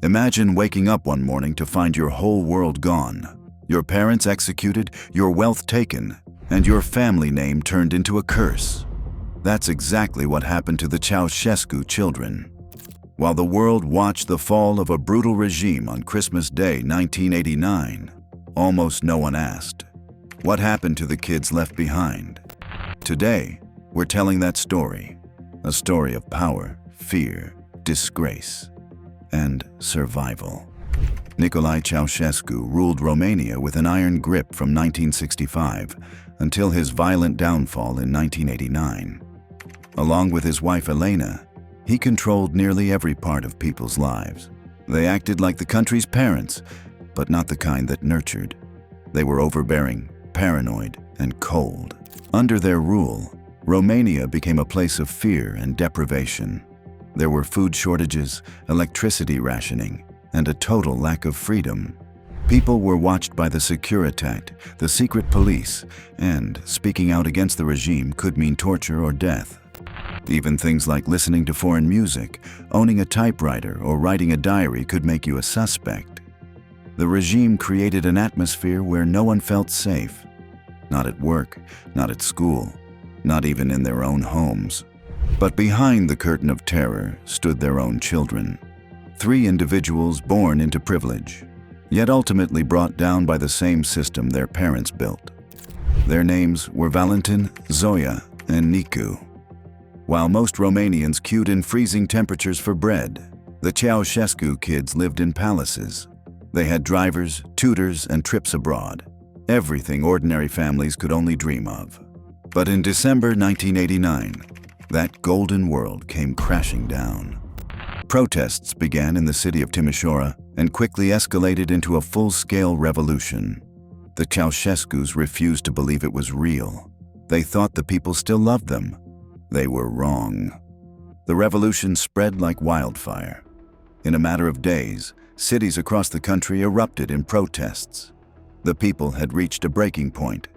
Imagine waking up one morning to find your whole world gone, your parents executed, your wealth taken, and your family name turned into a curse. That's exactly what happened to the Ceaușescu children. While the world watched the fall of a brutal regime on Christmas Day 1989, almost no one asked, what happened to the kids left behind? Today, we're telling that story, a story of power, fear, disgrace, and survival. Nicolae Ceaușescu ruled Romania with an iron grip from 1965 until his violent downfall in 1989. Along with his wife Elena, he controlled nearly every part of people's lives. They acted like the country's parents, but not the kind that nurtured. They were overbearing, paranoid, and cold. Under their rule, Romania became a place of fear and deprivation. There were food shortages, electricity rationing, and a total lack of freedom. People were watched by the Securitate, the secret police, and speaking out against the regime could mean torture or death. Even things like listening to foreign music, owning a typewriter, or writing a diary could make you a suspect. The regime created an atmosphere where no one felt safe. Not at work, not at school, not even in their own homes. But behind the curtain of terror stood their own children. 3 individuals born into privilege, yet ultimately brought down by the same system their parents built. Their names were Valentin, Zoia, and Nicu. While most Romanians queued in freezing temperatures for bread, the Ceaușescu kids lived in palaces. They had drivers, tutors, and trips abroad. Everything ordinary families could only dream of. But in December 1989, that golden world came crashing down. Protests began in the city of Timișoara and quickly escalated into a full-scale revolution. The Ceaușescus refused to believe it was real. They thought the people still loved them. They were wrong. The revolution spread like wildfire. In a matter of days, cities across the country erupted in protests. The people had reached a breaking point.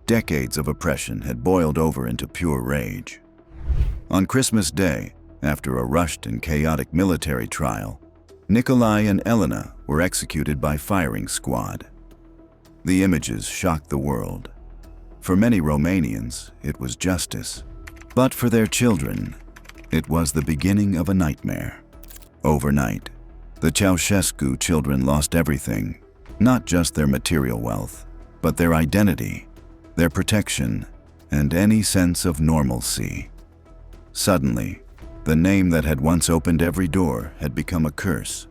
Decades of oppression had boiled over into pure rage. On Christmas Day, after a rushed and chaotic military trial, Nicolae and Elena were executed by firing squad. The images shocked the world. For many Romanians, it was justice. But for their children, it was the beginning of a nightmare. Overnight, the Ceaușescu children lost everything, not just their material wealth, but their identity, their protection, and any sense of normalcy. Suddenly, the name that had once opened every door had become a curse.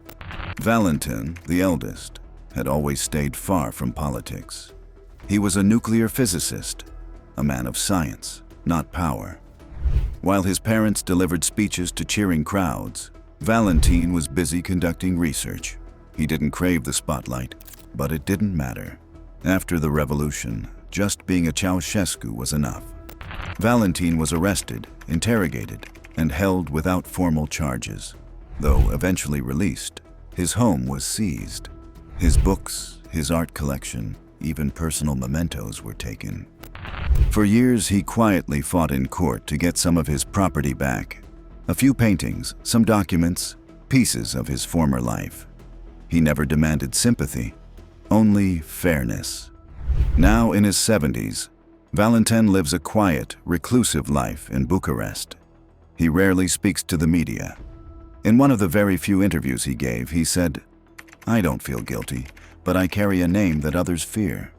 Valentin, the eldest, had always stayed far from politics. He was a nuclear physicist, a man of science, not power. While his parents delivered speeches to cheering crowds, Valentin was busy conducting research. He didn't crave the spotlight, but it didn't matter. After the revolution, just being a Ceaușescu was enough. Valentin was arrested, interrogated, and held without formal charges. Though eventually released, his home was seized. His books, his art collection, even personal mementos were taken. For years, he quietly fought in court to get some of his property back. A few paintings, some documents, pieces of his former life. He never demanded sympathy, only fairness. Now in his 70s, Valentin lives a quiet, reclusive life in Bucharest. He rarely speaks to the media. In one of the very few interviews he gave, he said, "I don't feel guilty, but I carry a name that others fear."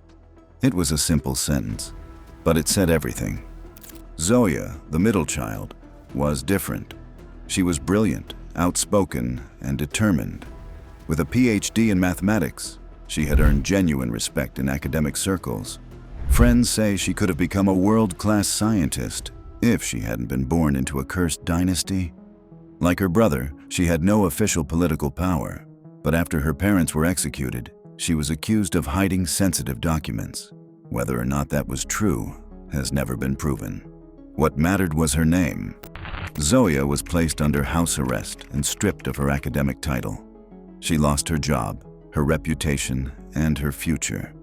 It was a simple sentence, but it said everything. Zoia, the middle child, was different. She was brilliant, outspoken, and determined. With a PhD in mathematics, she had earned genuine respect in academic circles. Friends say she could have become a world-class scientist if she hadn't been born into a cursed dynasty. Like her brother, she had no official political power, but after her parents were executed, she was accused of hiding sensitive documents. Whether or not that was true has never been proven. What mattered was her name. Zoia was placed under house arrest and stripped of her academic title. She lost her job, her reputation, and her future.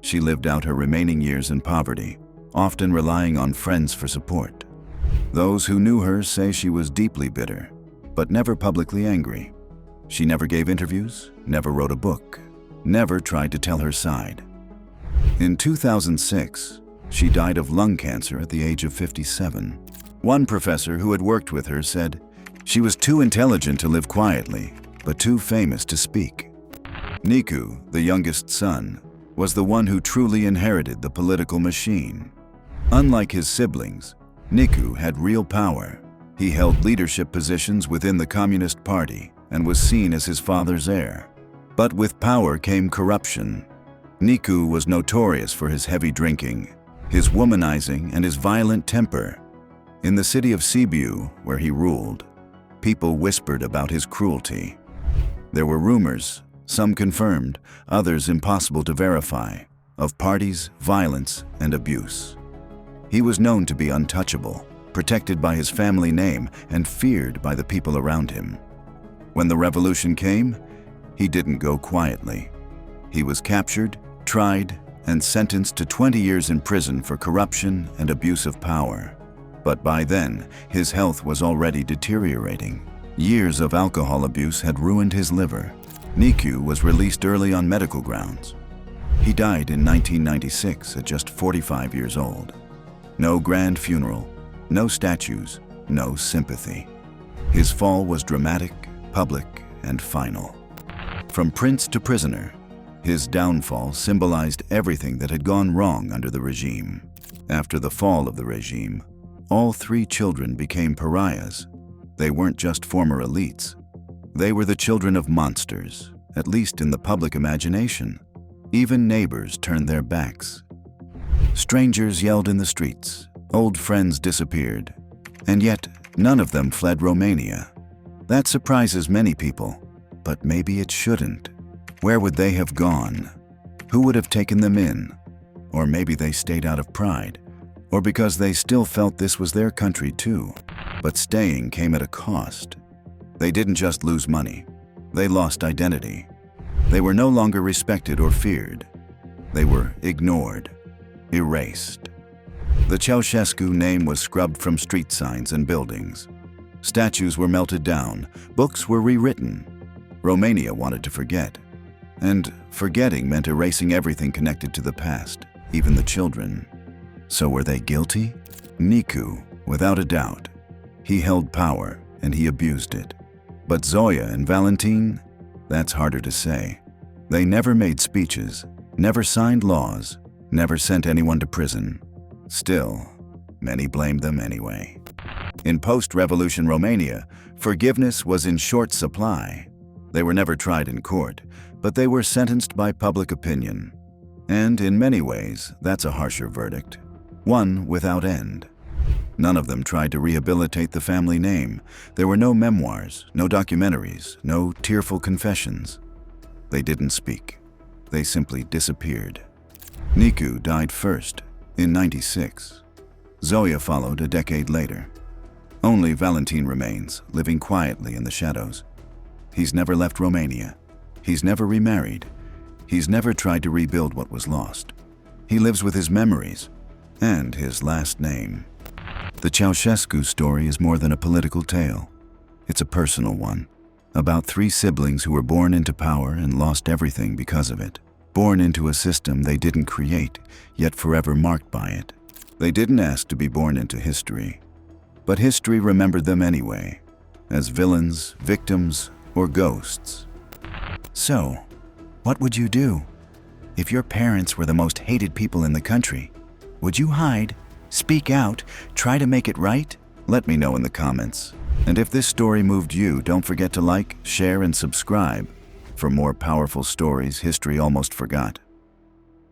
She lived out her remaining years in poverty, often relying on friends for support. Those who knew her say she was deeply bitter, but never publicly angry. She never gave interviews, never wrote a book, never tried to tell her side. In 2006, she died of lung cancer at the age of 57. One professor who had worked with her said, "She was too intelligent to live quietly, but too famous to speak." Nicu, the youngest son, was the one who truly inherited the political machine. Unlike his siblings, Nicu had real power. He held leadership positions within the Communist Party and was seen as his father's heir. But with power came corruption. Nicu was notorious for his heavy drinking, his womanizing, and his violent temper. In the city of Sibiu, where he ruled, people whispered about his cruelty. There were rumors, some confirmed, others impossible to verify, of parties, violence, and abuse. He was known to be untouchable, protected by his family name, and feared by the people around him. When the revolution came, he didn't go quietly. He was captured, tried, and sentenced to 20 years in prison for corruption and abuse of power. But by then, his health was already deteriorating. Years of alcohol abuse had ruined his liver. Nicu was released early on medical grounds. He died in 1996 at just 45 years old. No grand funeral, no statues, no sympathy. His fall was dramatic, public, and final. From prince to prisoner, his downfall symbolized everything that had gone wrong under the regime. After the fall of the regime, all three children became pariahs. They weren't just former elites. They were the children of monsters, at least in the public imagination. Even neighbors turned their backs. Strangers yelled in the streets, old friends disappeared, and yet none of them fled Romania. That surprises many people, but maybe it shouldn't. Where would they have gone? Who would have taken them in? Or maybe they stayed out of pride, or because they still felt this was their country too. But staying came at a cost. They didn't just lose money, they lost identity. They were no longer respected or feared. They were ignored, erased. The Ceaușescu name was scrubbed from street signs and buildings. Statues were melted down, books were rewritten. Romania wanted to forget. And forgetting meant erasing everything connected to the past, even the children. So were they guilty? Nicu, without a doubt. He held power and he abused it. But Zoia and Valentin, that's harder to say. They never made speeches, never signed laws, never sent anyone to prison. Still, many blamed them anyway. In post-revolution Romania, forgiveness was in short supply. They were never tried in court, but they were sentenced by public opinion. And in many ways, that's a harsher verdict, one without end. None of them tried to rehabilitate the family name. There were no memoirs, no documentaries, no tearful confessions. They didn't speak. They simply disappeared. Nicu died first, in '96. Zoia followed a decade later. Only Valentin remains, living quietly in the shadows. He's never left Romania. He's never remarried. He's never tried to rebuild what was lost. He lives with his memories and his last name. The Ceaușescu story is more than a political tale. It's a personal one, about three siblings who were born into power and lost everything because of it. Born into a system they didn't create, yet forever marked by it. They didn't ask to be born into history, but history remembered them anyway, as villains, victims, or ghosts. So, what would you do? If your parents were the most hated people in the country, would you hide, speak out, try to make it right? Let me know in the comments. And if this story moved you, don't forget to like, share, and subscribe for more powerful stories history almost forgot.